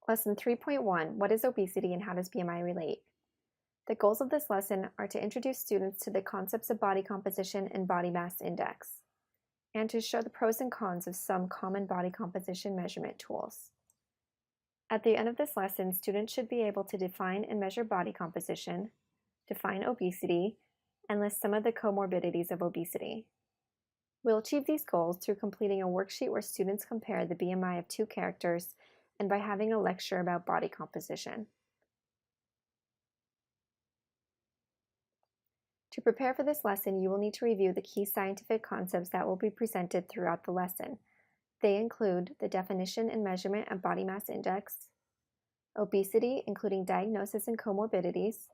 Lesson 3.1, What is obesity and how does BMI relate? The goals of this lesson are to introduce students to the concepts of body composition and body mass index, and to show the pros and cons of some common body composition measurement tools. At the end of this lesson, students should be able to define and measure body composition, define obesity, and list some of the comorbidities of obesity. We'll achieve these goals through completing a worksheet where students compare the BMI of two characters and by having a lecture about body composition. To prepare for this lesson, you will need to review the key scientific concepts that will be presented throughout the lesson. They include the definition and measurement of body mass index, obesity, including diagnosis and comorbidities,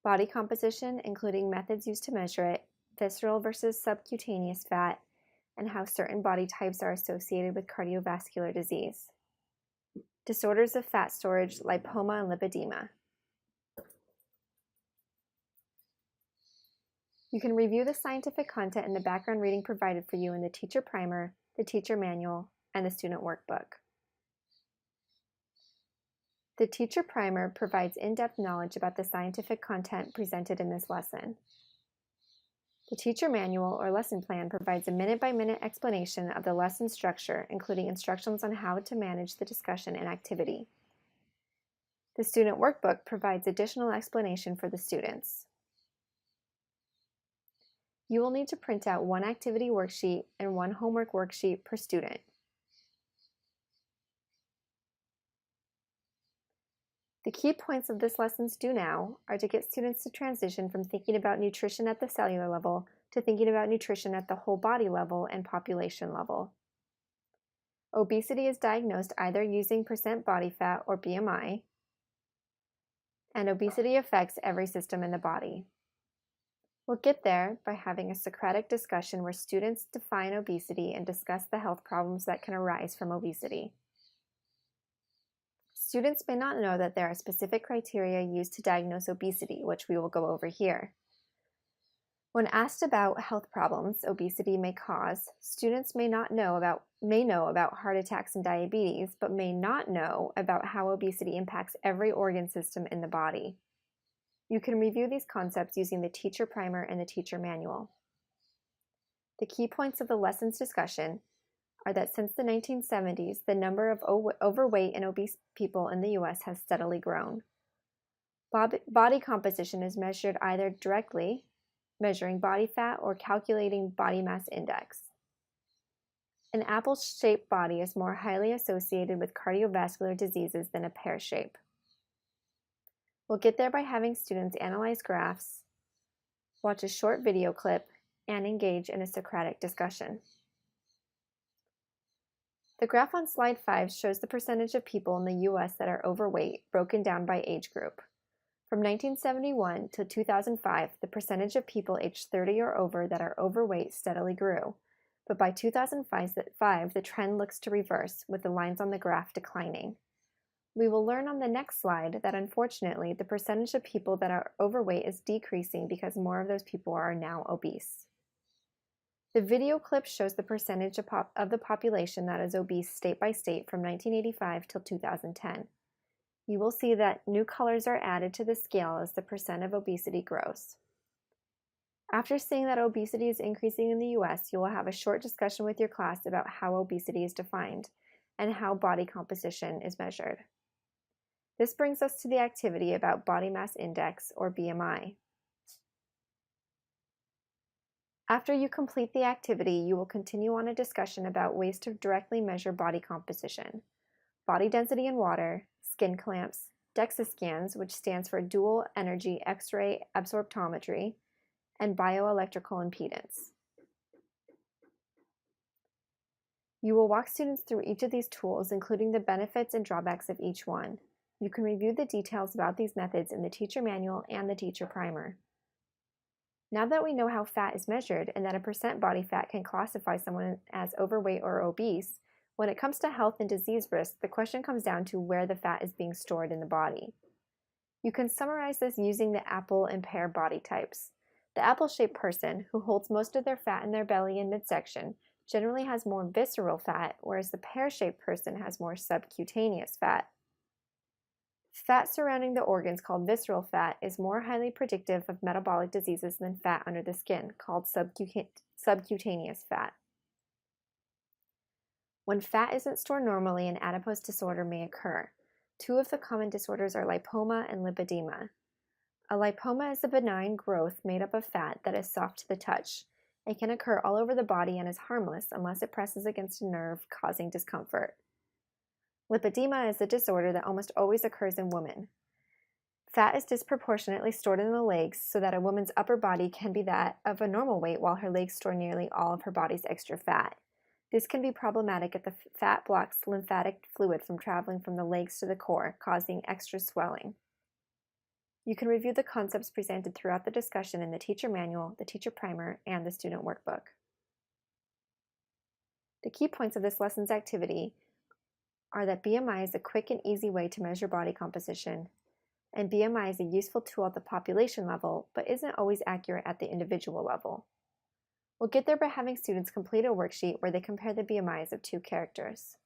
body composition, including methods used to measure it, visceral versus subcutaneous fat, and how certain body types are associated with cardiovascular disease, disorders of fat storage, lipoma, and lipedema. You can review the scientific content and the background reading provided for you in the teacher primer, the teacher manual, and the student workbook. The teacher primer provides in-depth knowledge about the scientific content presented in this lesson. The teacher manual or lesson plan provides a minute-by-minute explanation of the lesson structure, including instructions on how to manage the discussion and activity. The student workbook provides additional explanation for the students. You will need to print out one activity worksheet and one homework worksheet per student. The key points of this lesson's do now are to get students to transition from thinking about nutrition at the cellular level to thinking about nutrition at the whole body level and population level. Obesity is diagnosed either using percent body fat or BMI, and obesity affects every system in the body. We'll get there by having a Socratic discussion where students define obesity and discuss the health problems that can arise from obesity. Students may not know that there are specific criteria used to diagnose obesity, which we will go over here. When asked about health problems obesity may cause, students may know about heart attacks and diabetes, but may not know about how obesity impacts every organ system in the body. You can review these concepts using the teacher primer and the teacher manual. The key points of the lesson's discussion are that since the 1970s, the number of overweight and obese people in the U.S. has steadily grown. Body composition is measured either directly, measuring body fat, or calculating body mass index. An apple-shaped body is more highly associated with cardiovascular diseases than a pear shape. We'll get there by having students analyze graphs, watch a short video clip, and engage in a Socratic discussion. The graph on slide 5 shows the percentage of people in the U.S. that are overweight, broken down by age group. From 1971 to 2005, the percentage of people aged 30 or over that are overweight steadily grew, but by 2005, the trend looks to reverse, with the lines on the graph declining. We will learn on the next slide that unfortunately, the percentage of people that are overweight is decreasing because more of those people are now obese. The video clip shows the percentage of the population that is obese state by state from 1985 till 2010. You will see that new colors are added to the scale as the percent of obesity grows. After seeing that obesity is increasing in the U.S., you will have a short discussion with your class about how obesity is defined and how body composition is measured. This brings us to the activity about body mass index, or BMI. After you complete the activity, you will continue on a discussion about ways to directly measure body composition, body density in water, skin clamps, DEXA scans, which stands for dual energy X-ray absorptiometry, and bioelectrical impedance. You will walk students through each of these tools, including the benefits and drawbacks of each one. You can review the details about these methods in the teacher manual and the teacher primer. Now that we know how fat is measured and that a percent body fat can classify someone as overweight or obese, when it comes to health and disease risk, the question comes down to where the fat is being stored in the body. You can summarize this using the apple and pear body types. The apple-shaped person, who holds most of their fat in their belly and midsection, generally has more visceral fat, whereas the pear-shaped person has more subcutaneous fat. Fat surrounding the organs, called visceral fat, is more highly predictive of metabolic diseases than fat under the skin, called subcutaneous fat. When fat isn't stored normally, an adipose disorder may occur. Two of the common disorders are lipoma and lipedema. A lipoma is a benign growth made up of fat that is soft to the touch. It can occur all over the body and is harmless unless it presses against a nerve, causing discomfort. Lipedema is a disorder that almost always occurs in women. Fat is disproportionately stored in the legs so that a woman's upper body can be that of a normal weight while her legs store nearly all of her body's extra fat. This can be problematic if the fat blocks lymphatic fluid from traveling from the legs to the core, causing extra swelling. You can review the concepts presented throughout the discussion in the teacher manual, the teacher primer, and the student workbook. The key points of this lesson's activity are that BMI is a quick and easy way to measure body composition, and BMI is a useful tool at the population level, but isn't always accurate at the individual level. We'll get there by having students complete a worksheet where they compare the BMIs of two characters.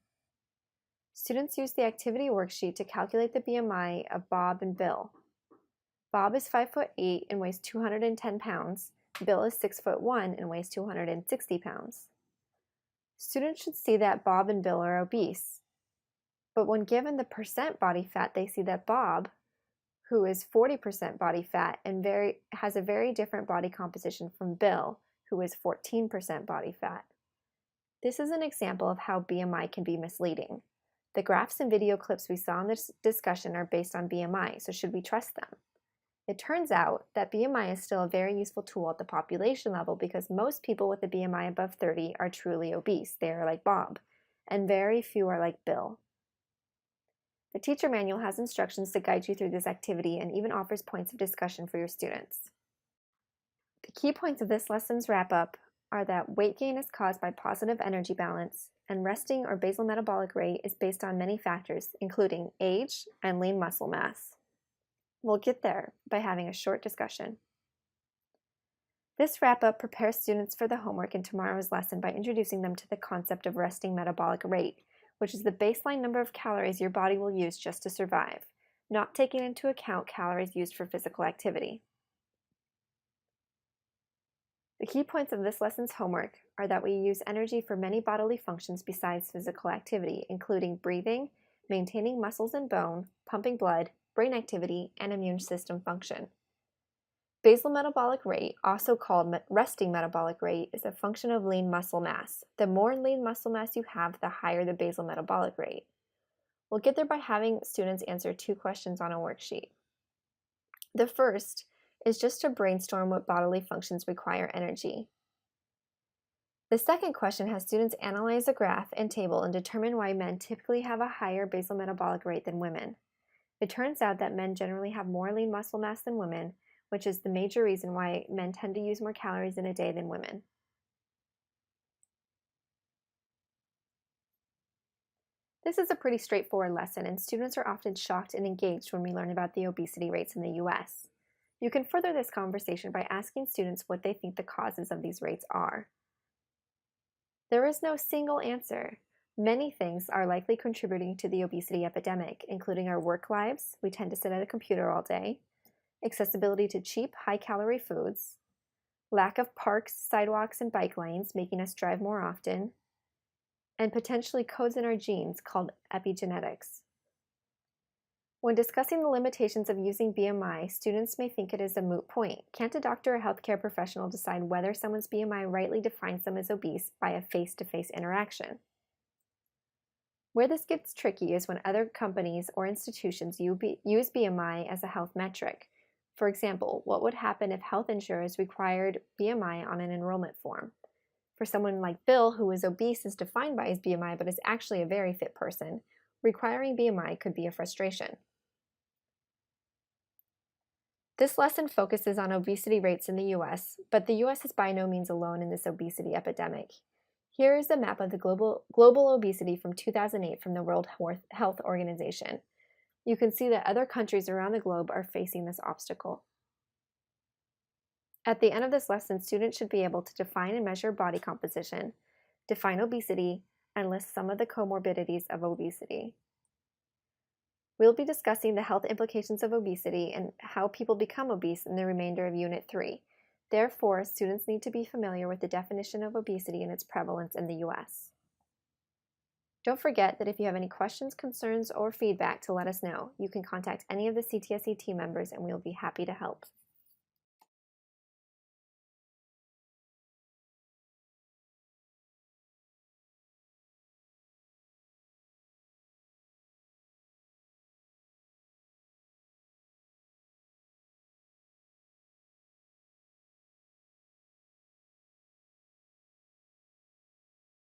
Students use the activity worksheet to calculate the BMI of Bob and Bill. Bob is 5'8" and weighs 210 pounds. Bill is 6'1" and weighs 260 pounds. Students should see that Bob and Bill are obese. But when given the percent body fat, they see that Bob, who is 40% body fat and has a very different body composition from Bill, who is 14% body fat. This is an example of how BMI can be misleading. The graphs and video clips we saw in this discussion are based on BMI, so should we trust them? It turns out that BMI is still a very useful tool at the population level because most people with a BMI above 30 are truly obese. They are like Bob, and very few are like Bill. The teacher manual has instructions to guide you through this activity and even offers points of discussion for your students. The key points of this lesson's wrap-up are that weight gain is caused by positive energy balance, and resting or basal metabolic rate is based on many factors, including age and lean muscle mass. We'll get there by having a short discussion. This wrap-up prepares students for the homework in tomorrow's lesson by introducing them to the concept of resting metabolic rate, which is the baseline number of calories your body will use just to survive, not taking into account calories used for physical activity. The key points of this lesson's homework are that we use energy for many bodily functions besides physical activity, including breathing, maintaining muscles and bone, pumping blood, brain activity, and immune system function. Basal metabolic rate, also called resting metabolic rate, is a function of lean muscle mass. The more lean muscle mass you have, the higher the basal metabolic rate. We'll get there by having students answer two questions on a worksheet. The first is just to brainstorm what bodily functions require energy. The second question has students analyze a graph and table and determine why men typically have a higher basal metabolic rate than women. It turns out that men generally have more lean muscle mass than women, which is the major reason why men tend to use more calories in a day than women. This is a pretty straightforward lesson, and students are often shocked and engaged when we learn about the obesity rates in the US. You can further this conversation by asking students what they think the causes of these rates are. There is no single answer. Many things are likely contributing to the obesity epidemic, including our work lives. We tend to sit at a computer all day, accessibility to cheap, high-calorie foods, lack of parks, sidewalks, and bike lanes, making us drive more often, and potentially codes in our genes called epigenetics. When discussing the limitations of using BMI, students may think it is a moot point. Can't a doctor or healthcare professional decide whether someone's BMI rightly defines them as obese by a face-to-face interaction? Where this gets tricky is when other companies or institutions use BMI as a health metric. For example, what would happen if health insurers required BMI on an enrollment form? For someone like Bill, who is obese as defined by his BMI but is actually a very fit person, requiring BMI could be a frustration. This lesson focuses on obesity rates in the US, but the US is by no means alone in this obesity epidemic. Here is a map of the global obesity from 2008 from the World Health Organization. You can see that other countries around the globe are facing this obstacle. At the end of this lesson, students should be able to define and measure body composition, define obesity, and list some of the comorbidities of obesity. We'll be discussing the health implications of obesity and how people become obese in the remainder of Unit 3. Therefore, students need to be familiar with the definition of obesity and its prevalence in the U.S. Don't forget that if you have any questions, concerns, or feedback to let us know, you can contact any of the CTSE team members and we will be happy to help.